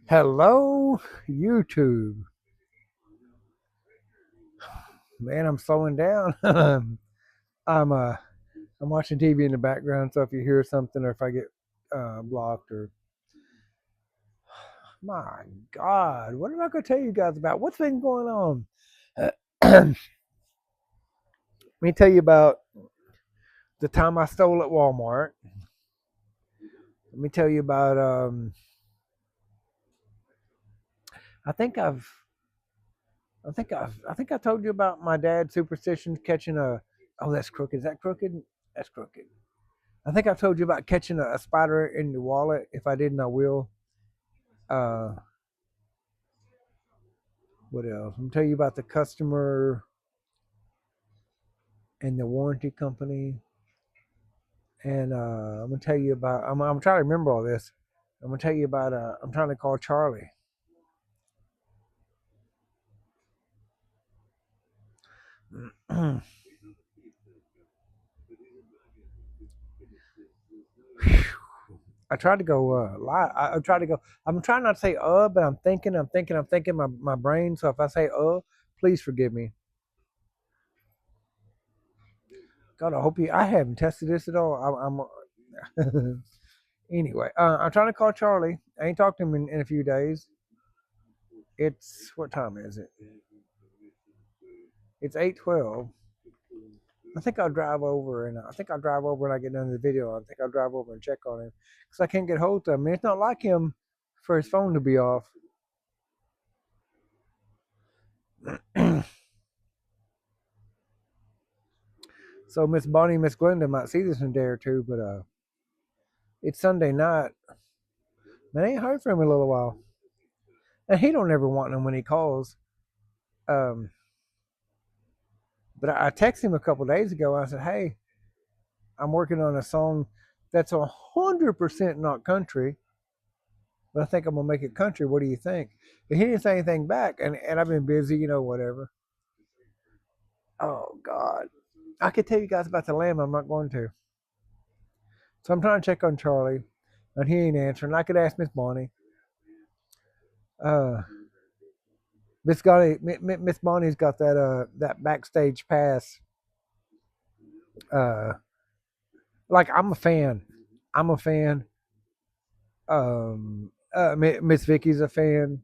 Hello, YouTube. Man, I'm slowing down. I'm uh I'm watching TV in the background, so if you hear something or if I get blocked or my God, what am I gonna tell you guys about? What's been going on? Let me tell you about the time I stole at Walmart. Let me tell you about I think I've I think I told you about my dad superstitions catching a oh that's crooked. Is that crooked? That's crooked. I think I told you about catching a spider in the wallet. If I didn't, I will. Uh, what else? I'm gonna tell you about the customer and the warranty company, and I'm gonna tell you about. I'm trying to remember all this. I'm gonna tell you about. I'm trying to call Charlie. I tried to go lie. I tried to go. I'm trying not to say but I'm thinking. My brain. So if I say please forgive me. God, I hope you. I haven't tested this at all. I'm anyway, I'm trying to call Charlie. I ain't talked to him in a few days. It's what time is it? It's 8:12. I think I'll drive over when I get done with the video. I think I'll drive over and check on him because I can't get hold of him. It's not like him for his phone to be off. So Miss Bonnie, Miss Glenda might see this in a day or two, but it's Sunday night. Man, I ain't heard from him in a little while, and he don't ever want him when he calls. Um, but I texted him a couple days ago. And I said, "Hey, I'm working on a song that's 100% not country, but I think I'm gonna make it country. What do you think?" And he didn't say anything back, and I've been busy, whatever. Oh God, I could tell you guys about the lamb. I'm not going to. So I'm trying to check on Charlie, and he ain't answering. I could ask Miss Bonnie. Uh, Miss Bonnie's got that backstage pass. Uh, like I'm a fan. I'm a fan. Miss Vicky's a fan.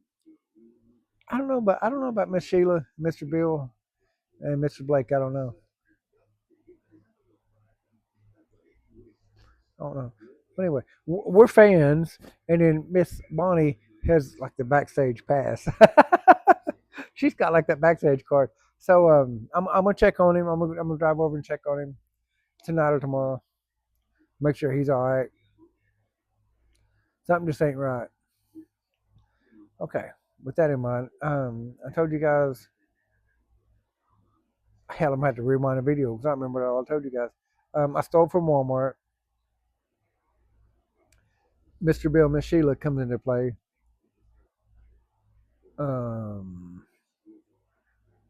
I don't know about Miss Sheila, Mr. Bill, and Mr. Blake. I don't know. I don't know. But anyway, we're fans, and then Miss Bonnie has like the backstage pass. She's got like that backstage card. So I'm gonna check on him. I'm gonna drive over and check on him tonight or tomorrow. Make sure he's all right. Something just ain't right. Okay. With that in mind, I told you guys. Hell, I'm gonna have to rewind the video because I don't remember what all I told you guys. I stole from Walmart. Mr. Bill, Miss Sheila comes into play. Um,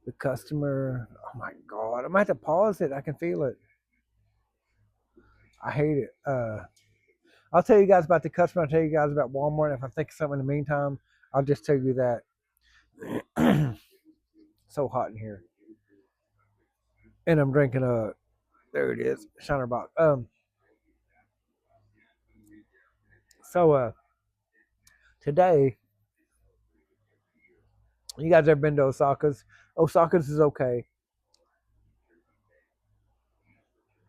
the customer. Oh my God! I'm gonna have to pause it. I can feel it. I hate it. I'll tell you guys about the customer. I'll tell you guys about Walmart. If I think of something in the meantime, I'll just tell you that. So hot in here, and I'm drinking a. There it is, Shiner Box. So today, you guys ever been to Osaka's? Osaka's is okay.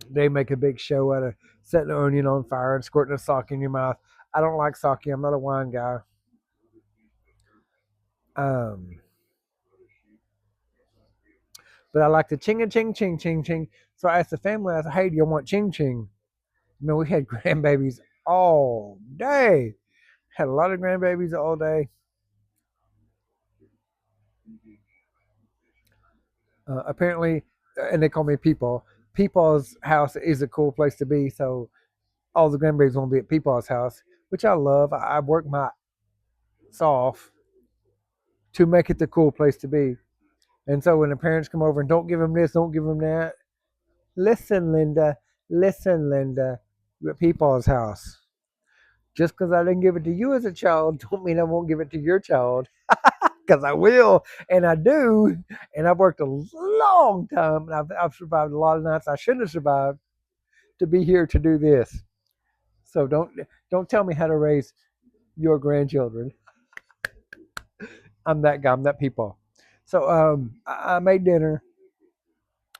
They make a big show out of setting an onion on fire and squirting a sake in your mouth. I don't like sake. I'm not a wine guy. Um, but I like the ching and ching ching ching ching. So I asked the family, I said, "Hey, do you want ching ching?" We had grandbabies all day. Had a lot of grandbabies all day. Apparently, and they call me Peepaw. Peepaw's house is a cool place to be. So all the grandbabies want to be at Peepaw's house, which I love. I work my ass off to make it the cool place to be. And so when the parents come over and don't give them this, don't give them that, listen, Linda, we're at Peepaw's house. Just because I didn't give it to you as a child, don't mean I won't give it to your child. Because I will, and I do. And I've worked a long time, and I've survived a lot of nights I shouldn't have survived to be here to do this. So don't tell me how to raise your grandchildren. I'm that guy. I'm that people. So I made dinner,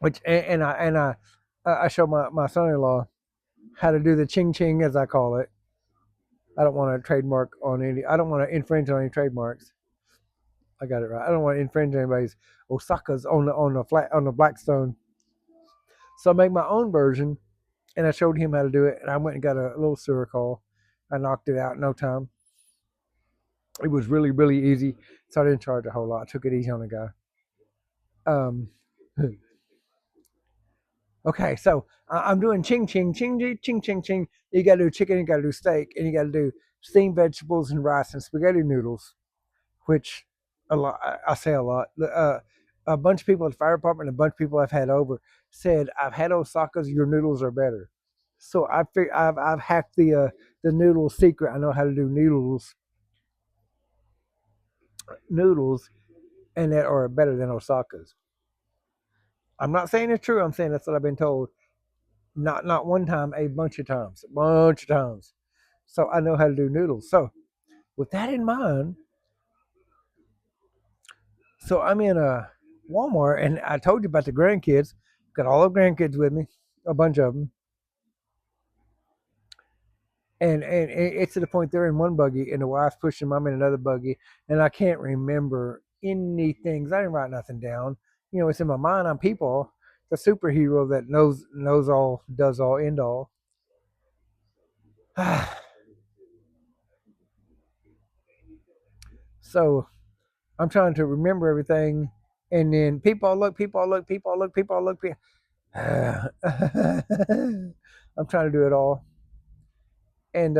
which I show my son-in-law how to do the Ching Ching, as I call it. I don't want to trademark on any. I don't want to infringe on any trademarks. I got it right. I don't want to infringe anybody's Osaka's on the Blackstone. So I make my own version, and I showed him how to do it. And I went and got a little call. I knocked it out in no time. It was really really easy, so I didn't charge a whole lot. I took it easy on the guy. Um, okay, so I'm doing ching ching ching ching ching ching ching. You got to do chicken, you got to do steak, and you got to do steamed vegetables and rice and spaghetti noodles, which a lot I say a lot. A bunch of people at the fire department, a bunch of people I've had over said, "I've had Osaka's. Your noodles are better." So I've hacked the noodle secret. I know how to do noodles, and that are better than Osaka's. I'm not saying it's true. I'm saying that's what I've been told. Not one time, a bunch of times, a bunch of times. So I know how to do noodles. So with that in mind, so I'm in a Walmart, and I told you about the grandkids. Got all the grandkids with me, a bunch of them, and it's to the point they're in one buggy, and the wife's pushing mom in another buggy, and I can't remember anything. I didn't write nothing down. It's in my mind. I'm people, the superhero that knows all, does all, end all. So I'm trying to remember everything, and then people look, people look, people look, people look. I'm trying to do it all, and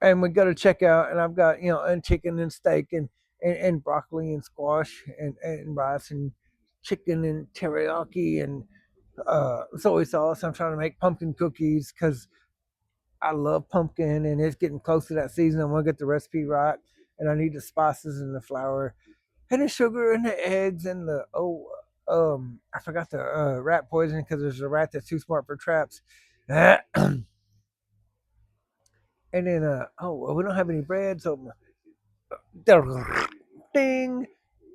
and we go to check out, and I've got and chicken and steak and broccoli and squash and rice and chicken and teriyaki and soy sauce. I'm trying to make pumpkin cookies because I love pumpkin, and it's getting close to that season. I want to get the recipe right, and I need the spices and the flour and the sugar and the eggs and the I forgot the rat poison because there's a rat that's too smart for traps. And then we don't have any bread, so ding,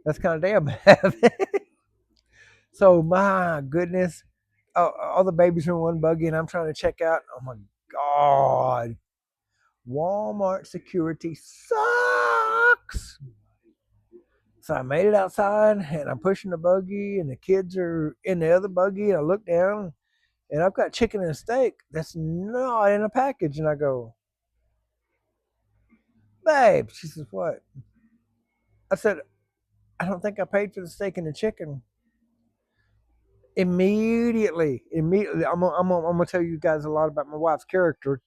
that's kind of damn heavy. So my goodness, all the babies are in one buggy, and I'm trying to check out. Oh my god, Walmart security sucks. So I made it outside, and I'm pushing the buggy, and the kids are in the other buggy. And I look down, and I've got chicken and steak that's not in a package. And I go, babe. She says, what? I said, I don't think I paid for the steak and the chicken. Immediately, I'm gonna tell you guys a lot about my wife's character.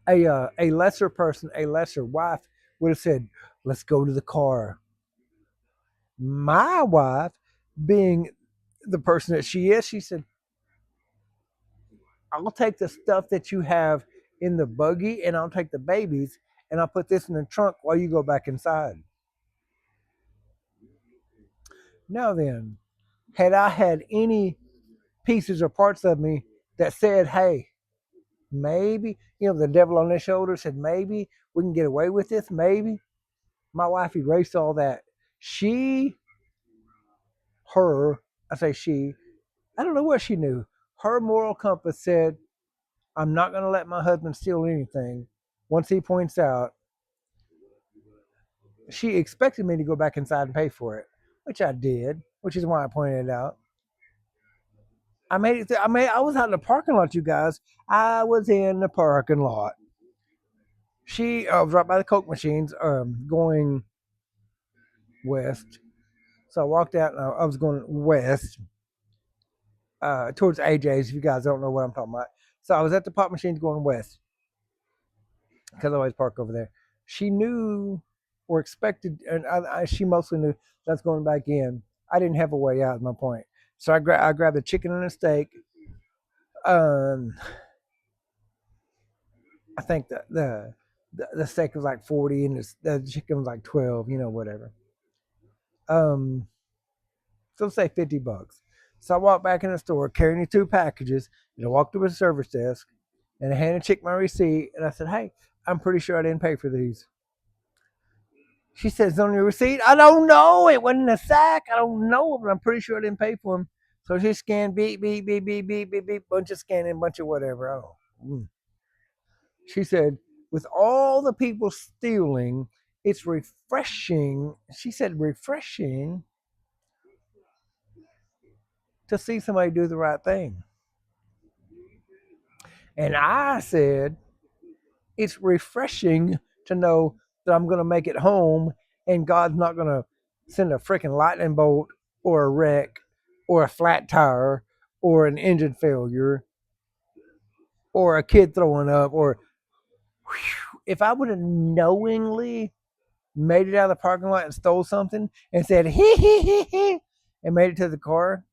A lesser person, a lesser wife would have said, let's go to the car. My wife, being the person that she is, she said, I'll take the stuff that you have in the buggy, and I'll take the babies, and I'll put this in the trunk while you go back inside. Now then, had I had any pieces or parts of me that said, hey, maybe, the devil on their shoulder said, maybe we can get away with this, maybe, my wife erased all that. Her, I say she, I don't know what she knew. Her moral compass said, I'm not going to let my husband steal anything. Once he points out, she expected me to go back inside and pay for it, which I did, which is why I pointed it out. I made it. I was out in the parking lot, you guys. I was in the parking lot. I was right by the Coke machines, going west. So I walked out, and I was going west, towards AJ's. If you guys don't know what I'm talking about, so I was at the pop machines going west because I always park over there. She knew or expected, and she mostly knew that I was going back in. I didn't have a way out. Is my point. So I grabbed the chicken and the steak. Um, I think the steak was like 40 and the chicken was like 12, whatever. Um, so say $50. So I walked back in the store carrying the two packages, and I walked to the service desk and I handed Chick my receipt, and I said, "Hey, I'm pretty sure I didn't pay for these." She says, "On your receipt?" I don't know. It wasn't a sack. I don't know, but I'm pretty sure I didn't pay for them. So she scanned beep, beep, beep, beep, beep, beep, beep, bunch of scanning, bunch of whatever. Oh. She said, with all the people stealing, it's refreshing. She said, refreshing to see somebody do the right thing. And I said, it's refreshing to know that I'm going to make it home and God's not going to send a freaking lightning bolt or a wreck or a flat tire or an engine failure or a kid throwing up or if I would have knowingly made it out of the parking lot and stole something and said hee and made it to the car,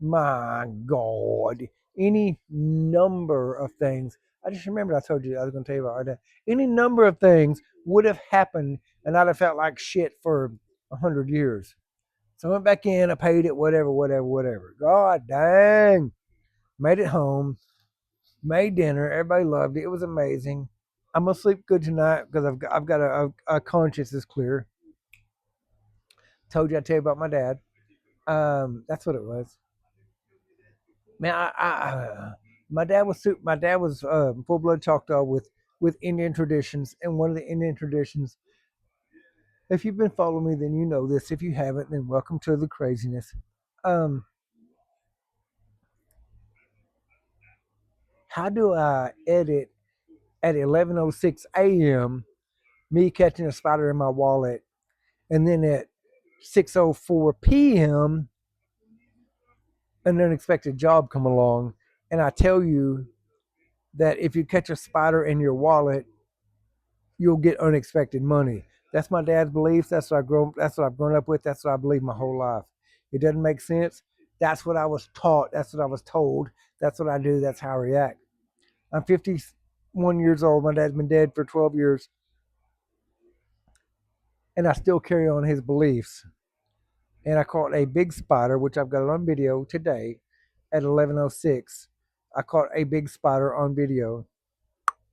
my God, any number of things. I just remembered I told you I was going to tell you about that. Any number of things would have happened, and I'd have felt like shit for 100 years. So I went back in, I paid it, whatever, whatever, whatever. God dang, made it home, made dinner. Everybody loved it. It was amazing. I'm gonna sleep good tonight because I've got a conscience is clear. Told you I'd tell you about my dad. That's what it was. Man, my dad was full blood Choctaw with Indian traditions, and one of the Indian traditions. If you've been following me, then you know this. If you haven't, then welcome to the craziness. Um, how do I edit at 11:06 a.m. me catching a spider in my wallet, and then at 6:04 p.m. an unexpected job come along, and I tell you that if you catch a spider in your wallet, you'll get unexpected money. That's my dad's beliefs. That's what I've grown up with. That's what I believe my whole life. It doesn't make sense. That's what I was taught. That's what I was told. That's what I do. That's how I react. I'm 51 years old. My dad's been dead for 12 years, and I still carry on his beliefs. And I caught a big spider, which I've got it on video today at 11:06. I caught a big spider on video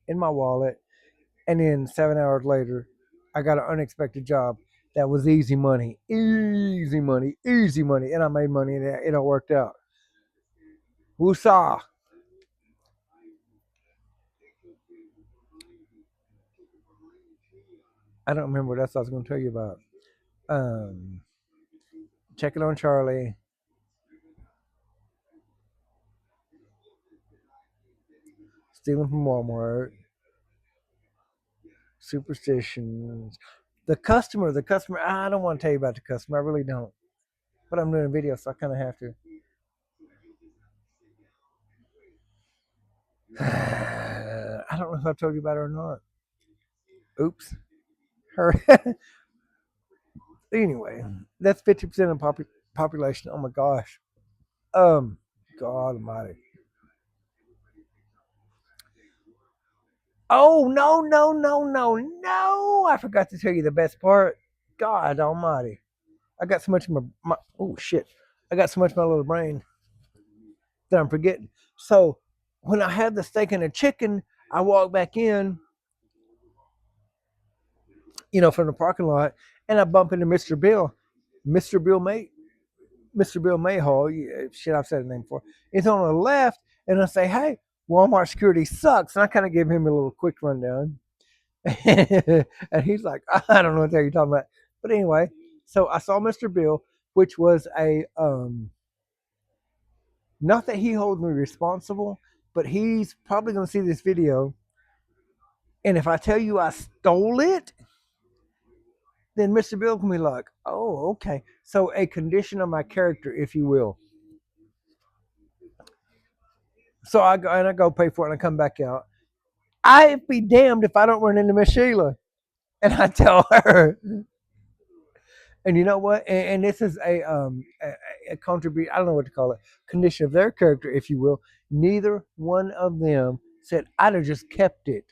in my wallet. And then 7 hours later, I got an unexpected job that was easy money, easy money, easy money. And I made money and it all worked out. Woosah. I don't remember what else I was going to tell you about. Um, Checking on Charlie, stealing from Walmart, superstitions. The customer, I don't want to tell you about the customer. I really don't. But I'm doing a video, so I kind of have to. I don't know if I told you about it or not. Oops. Her. Anyway, that's 50% of the population. Oh my gosh. Um, God Almighty. Oh no, no, no, no, no! I forgot to tell you the best part. God Almighty. I got so much in my oh shit. I got so much in my little brain that I'm forgetting. So when I had the steak and the chicken, I walked back in, from the parking lot, and I bump into Mr. Bill. Mr. Bill May Mr. Bill Mayhall, shit I've said his name before, is on the left, and I say, hey, Walmart security sucks. And I kind of give him a little quick rundown. And he's like, I don't know what the hell you're talking about. But anyway, so I saw Mr. Bill, which was not that he holds me responsible, but he's probably going to see this video. And if I tell you I stole it, then Mr. Bill can be like, oh, okay. So a condition of my character, if you will. So I go pay for it and I come back out. I'd be damned if I don't run into Miss Sheila. And I tell her, and you know what? And this is a contribute. I don't know what to call it. Condition of their character, if you will. Neither one of them said, I'd have just kept it.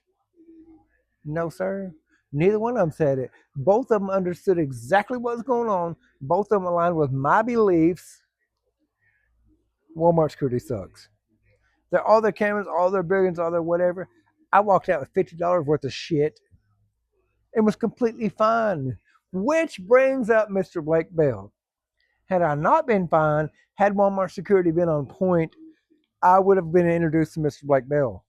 No, sir. Neither one of them said it. Both of them understood exactly what was going on. Both of them aligned with my beliefs. Walmart security sucks. They're all their cameras, all their billions, all their whatever. I walked out with $50 worth of shit and was completely fine. Which brings up Mr. Blake Bell. Had I not been fine, had Walmart security been on point, I would have been introduced to Mr. Blake Bell.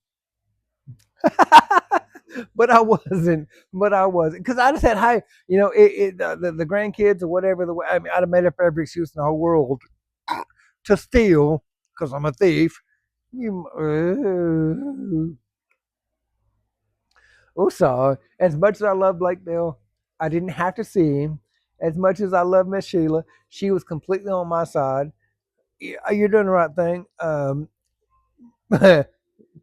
But I wasn't. But I wasn't because I just had hey, the grandkids or whatever. I mean, I'd have made up every excuse in the whole world to steal because I'm a thief. You, so as much as I love Blake Bell, I didn't have to see him. As much as I love Miss Sheila, she was completely on my side. You're doing the right thing. To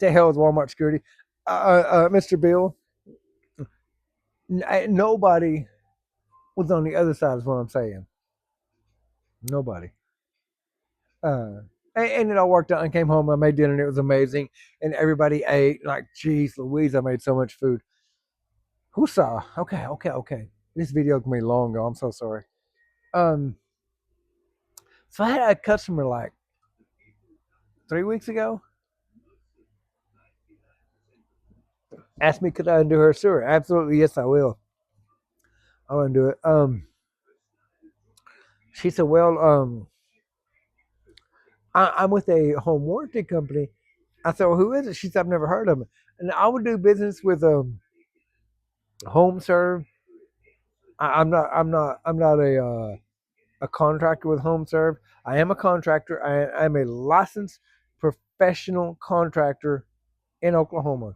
hell with Walmart security, Mr. Bill. Nobody was on the other side. Is what I'm saying. Nobody. Uh, and it all worked out. And came home. I made dinner, and it was amazing. And everybody ate. Like, geez, Louise, I made so much food. Who saw? Okay. This video can be long, though. I'm so sorry. Um, so I had a customer like 3 weeks ago asked me could I undo her sewer. Absolutely, yes, I will. I'll undo it. She said, well, I'm with a home warranty company. I said, well, who is it? She said, I've never heard of them. And I would do business with Home Serve. I'm not a contractor with Home Serve. I am a contractor. I'm a licensed professional contractor in Oklahoma,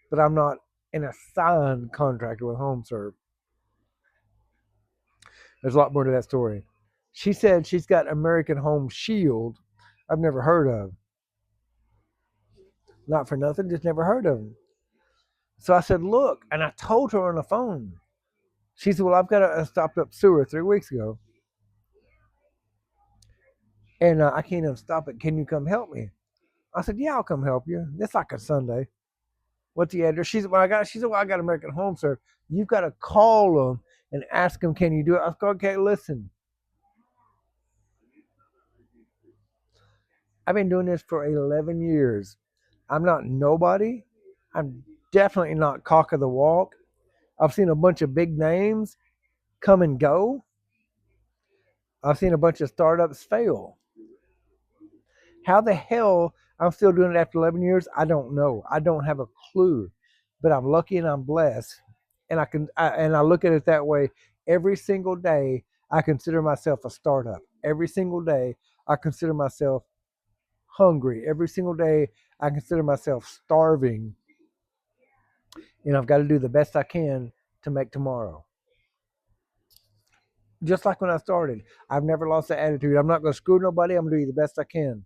but I'm not an assigned contractor with Home Serve. There's a lot more to that story. She said she's got American Home Shield. I've never heard of. Not for nothing, just never heard of them. So I said, look, and I told her on the phone. She said, well, I've got a stopped up sewer 3 weeks ago, and I can't even stop it. Can you come help me? I said, yeah, I'll come help you. It's like a Sunday. What's the address? She said, well, I got American Home Serve. You've got to call them and ask them, can you do it? I said, okay, listen. I've been doing this for 11 years. I'm not nobody. I'm definitely not cock of the walk. I've seen a bunch of big names come and go. I've seen a bunch of startups fail. How the hell I'm still doing it after 11 years, I don't know. I don't have a clue. But I'm lucky and I'm blessed. And I look at it that way every single day. I consider myself a startup. Every single day I consider myself hungry. Every single day I consider myself starving. And I've got to do the best I can to make tomorrow. Just like when I started, I've never lost that attitude. I'm not going to screw nobody. I'm going to do the best I can.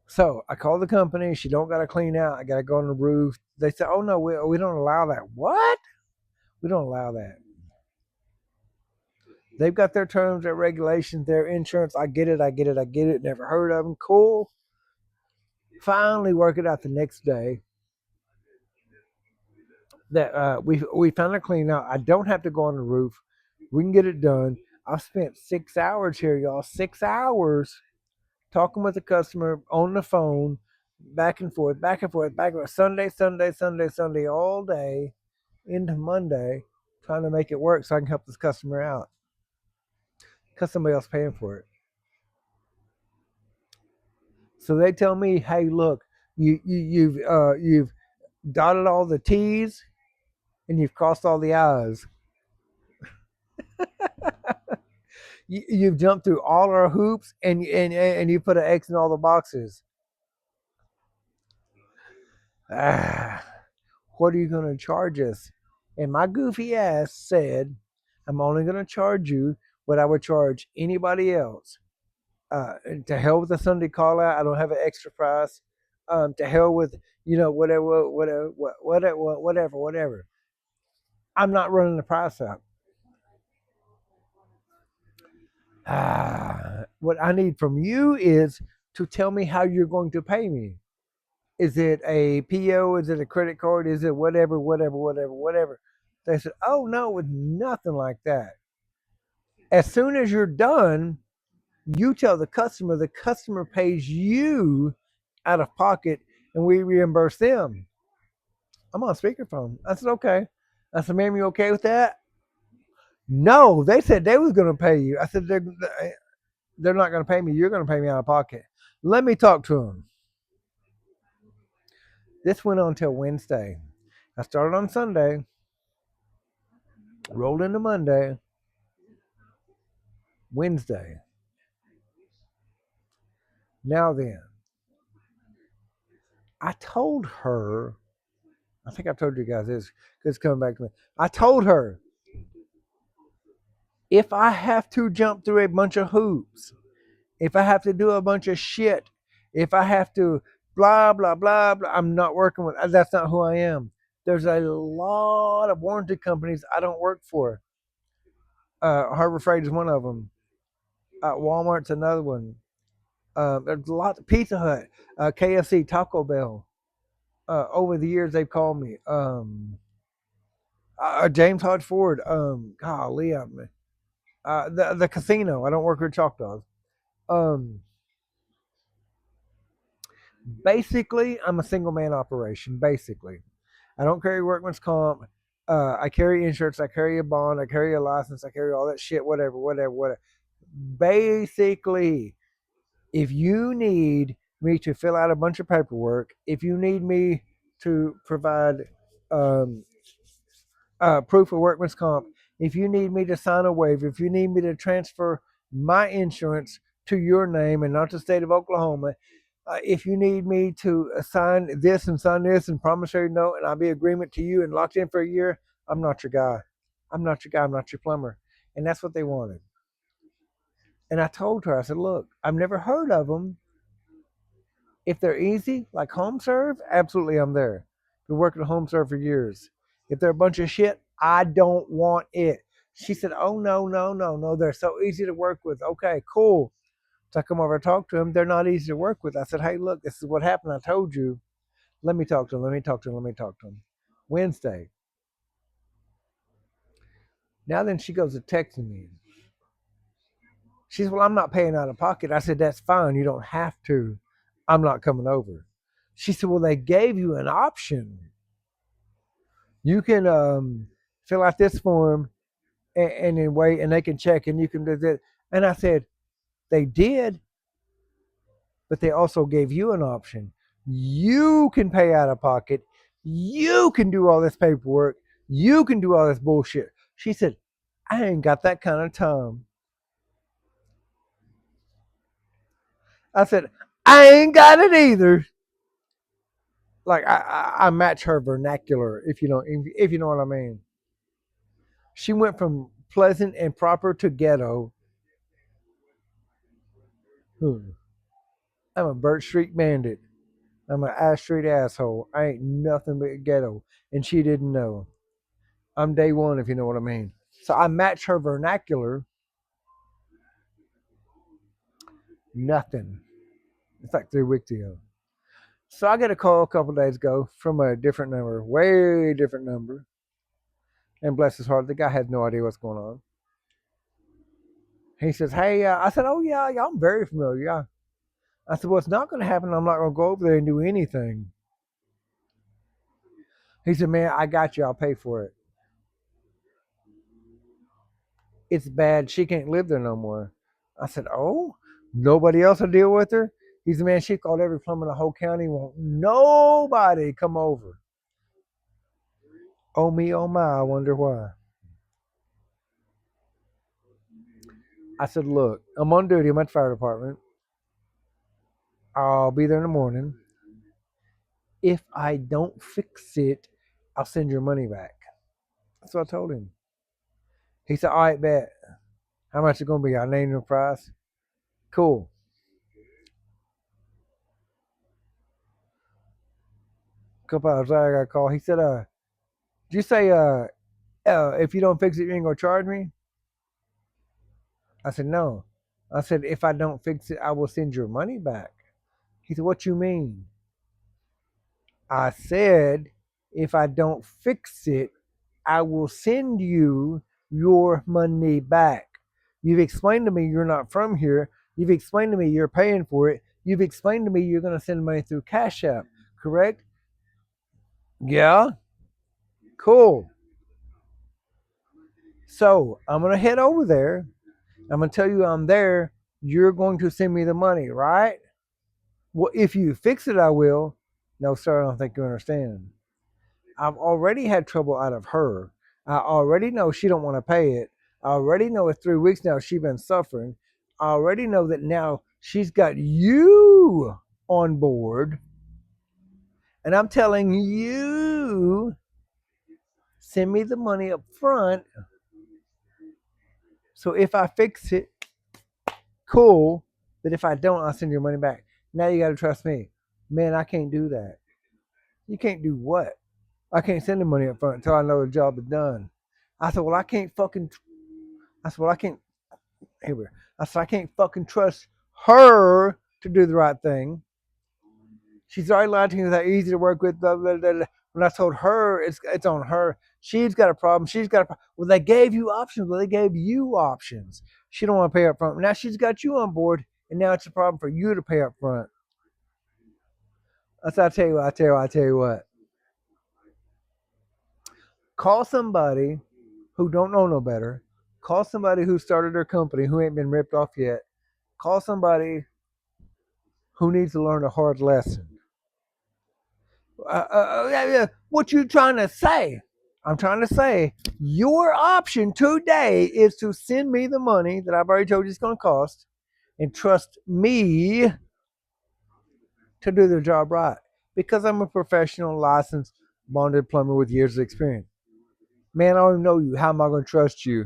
So I called the company. She don't got to clean out. I got to go on the roof. They said, oh, no, we don't allow that. What? We don't allow that. They've got their terms, their regulations, their insurance. I get it. Never heard of them. Cool. Finally work it out the next day that we finally clean out. I don't have to go on the roof. We can get it done. I spent 6 hours here, y'all. 6 hours talking with the customer on the phone, back and forth, Sunday, all day into Monday, trying to make it work so I can help this customer out. Because somebody else paying for it. So they tell me, hey, look, you've dotted all the T's and you've crossed all the I's. You've jumped through all our hoops and you put an X in all the boxes. What are you going to charge us? And my goofy ass said, I'm only going to charge you what I would charge anybody else. To hell with the Sunday call out. I don't have an extra price. To hell with, whatever. I'm not running the price up. What I need from you is to tell me how you're going to pay me. Is it a PO? Is it a credit card? Is it whatever, whatever, whatever, whatever? They said, oh, no, it's nothing like that. As soon as you're done, you tell the customer pays you out of pocket, and we reimburse them. I'm on speakerphone. I said, okay. I said, ma'am, you okay with that? No, they said they was going to pay you. I said, they're not going to pay me. You're going to pay me out of pocket. Let me talk to them. This went on till Wednesday. I started on Sunday, rolled into Monday, Wednesday. Now then, I told her, I think I told you guys this, because it's coming back to me. I told her, if I have to jump through a bunch of hoops, if I have to do a bunch of shit, if I have to blah, blah, blah, blah, I'm not working with, that's not who I am. There's a lot of warranty companies I don't work for. Harbor Freight is one of them. Walmart's another one. There's a lot. Pizza Hut, KFC, Taco Bell. Over the years, they've called me. James Hodge Ford. Golly, the casino. I don't work with Choctaws. Um, Basically, I'm a single man operation. Basically, I don't carry workman's comp. I carry insurance. I carry a bond. I carry a license. I carry all that shit. Whatever, whatever, whatever. Basically, if you need me to fill out a bunch of paperwork, if you need me to provide um, proof of workman's comp, if you need me to sign a waiver, if you need me to transfer my insurance to your name and not the state of Oklahoma, if you need me to sign this and promissory note and I'll be agreement to you and locked in for a year, I'm not your guy. I'm not your guy. I'm not your plumber. And that's what they wanted. And I told her, I said, look, I've never heard of them. If they're easy, like home serve, absolutely I'm there. Been working at home serve for years. If they're a bunch of shit, I don't want it. She said, oh, no, no, no, no. They're so easy to work with. Okay, cool. So I come over and talk to them. They're not easy to work with. I said, hey, look, this is what happened. I told you. Let me talk to them. Let me talk to them. Let me talk to them. Wednesday. Now then she goes to texting me. She said, well, I'm not paying out of pocket. I said, that's fine. You don't have to. I'm not coming over. She said, well, they gave you an option. You can fill out this form and then wait, and they can check, and you can do that. And I said, they did, but they also gave you an option. You can pay out of pocket. You can do all this paperwork. You can do all this bullshit. She said, I ain't got that kind of time. I said, I ain't got it either. Like I match her vernacular, if you know what I mean. She went from pleasant and proper to ghetto. I'm a Birch Street bandit. I'm an Ash Street asshole. I ain't nothing but ghetto. And she didn't know. I'm day one, if you know what I mean. So I match her vernacular. Nothing. It's like 3 weeks ago. So I got a call a couple days ago from a different number, way different number. And bless his heart, the guy had no idea what's going on. He says, hey, I said, oh, yeah, I'm very familiar. Yeah. I said, well, it's not going to happen. I'm not going to go over there and do anything. He said, man, I got you. I'll pay for it. It's bad. She can't live there no more. I said, oh, nobody else will deal with her? He said, man, she called every plumber in the whole county. Won't nobody come over. Oh, me, oh, my, I wonder why. I said, look, I'm on duty. I'm at the fire department. I'll be there in the morning. If I don't fix it, I'll send your money back. That's what I told him. He said, all right, bet. How much is it going to be? I named the price. Cool. A couple hours later, I got a call. He said, did you say if you don't fix it, you ain't going to charge me? I said, no. I said, if I don't fix it, I will send your money back. He said, what you mean? I said, if I don't fix it, I will send you your money back. You've explained to me you're not from here. You've explained to me you're paying for it. You've explained to me you're going to send money through Cash App, correct? Yeah, cool. So I'm going to head over there. I'm going to tell you I'm there. You're going to send me the money, right? Well, if you fix it, I will. No, sir, I don't think you understand. I've already had trouble out of her. I already know she don't want to pay it. I already know it's 3 weeks now she's been suffering. I already know that now she's got you on board. And I'm telling you, send me the money up front. So if I fix it, cool. But if I don't, I'll send your money back. Now you got to trust me. Man, I can't do that. You can't do what? I can't send the money up front until I know the job is done. I said, well, I can't fucking. I said, well, I can't. Here we are. I said, I can't fucking trust her to do the right thing. She's already lied to me that easy to work with. Blah, blah, blah, blah. When I told her, it's on her. She's got a problem. She's got a problem. Well, they gave you options. Well, they gave you options. She don't want to pay up front. Now she's got you on board, and now it's a problem for you to pay up front. I said, I tell you what. Call somebody who don't know no better. Call somebody who started their company who ain't been ripped off yet. Call somebody who needs to learn a hard lesson. Yeah. What you trying to say? I'm trying to say your option today is to send me the money that I've already told you it's going to cost and trust me to do the job right because I'm a professional licensed bonded plumber with years of experience. Man, I don't even know you. How am I going to trust you?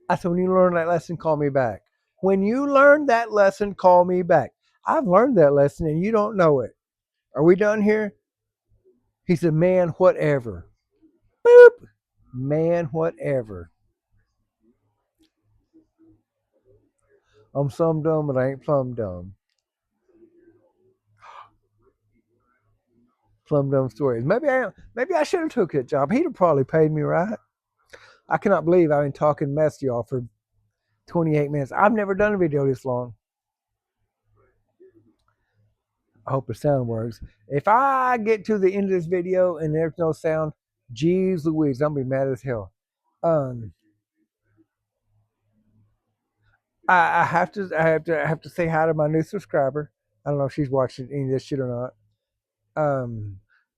I said, when you learn that lesson, call me back. When you learn that lesson, call me back. I've learned that lesson and you don't know it. Are we done here? He said, man, whatever. Boop. Man, whatever. I'm some dumb, but I ain't plumb dumb. Plumb dumb stories. Maybe I am. Maybe I should have took that job. He'd have probably paid me right. I cannot believe I've been talking mess to y'all for 28 minutes. I've never done a video this long. I hope the sound works. If I get to the end of this video and there's no sound, geez Louise, I'm gonna be mad as hell. Um, I have to say hi to my new subscriber. I don't know if she's watching any of this shit or not.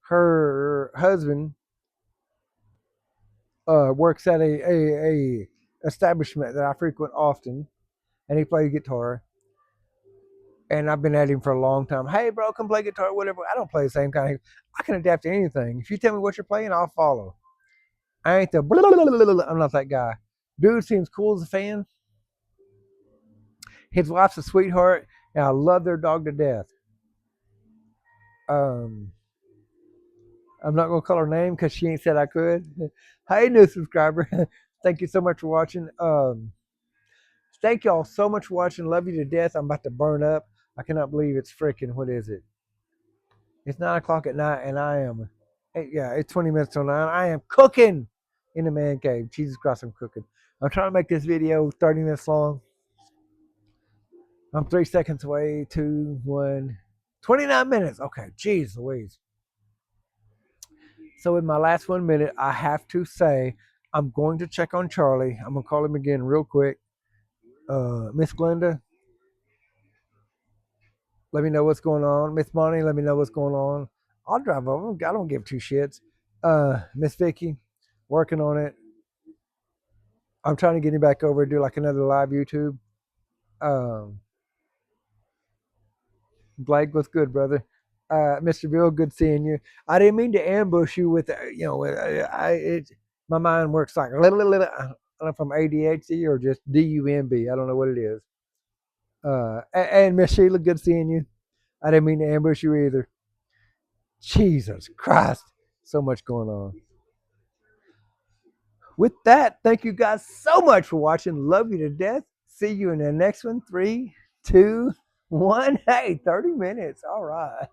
Her husband works at a establishment that I frequent often, and he plays guitar. And I've been at him for a long time. Hey, bro, come play guitar, whatever. I don't play the same kind of. I can adapt to anything. If you tell me what you're playing, I'll follow. I ain't the. Blah, blah, blah, blah, blah. I'm not that guy. Dude seems cool as a fan. His wife's a sweetheart, and I love their dog to death. Um, I'm not gonna call her name because she ain't said I could. Hey, new subscriber, thank you so much for watching. Thank y'all so much for watching. Love you to death. I'm about to burn up. I cannot believe it's freaking. What is it? It's 9 o'clock at night, and I am. Yeah, it's 20 minutes till 9. I am cooking in the man cave. Jesus Christ, I'm cooking. I'm trying to make this video 30 minutes long. I'm 3 seconds away. 2, 1, 29 minutes. Okay, jeez Louise. So in my last 1 minute, I have to say I'm going to check on Charlie. I'm gonna call him again real quick. Miss Glenda, let me know what's going on. Miss Bonnie, let me know what's going on. I'll drive over. I don't give two shits. Miss Vicky, working on it. I'm trying to get him back over and do like another live YouTube. Um, Blake, what's good, brother? Mr. Bill, good seeing you. I didn't mean to ambush you with, my mind works like, I don't know if I'm ADHD or just DUMB. I don't know what it is. And Miss Sheila, good seeing you. I didn't mean to ambush you either. Jesus Christ. So much going on. With that, thank you guys so much for watching. Love you to death. See you in the next one. 3, 2, One, hey, 30 minutes. All right.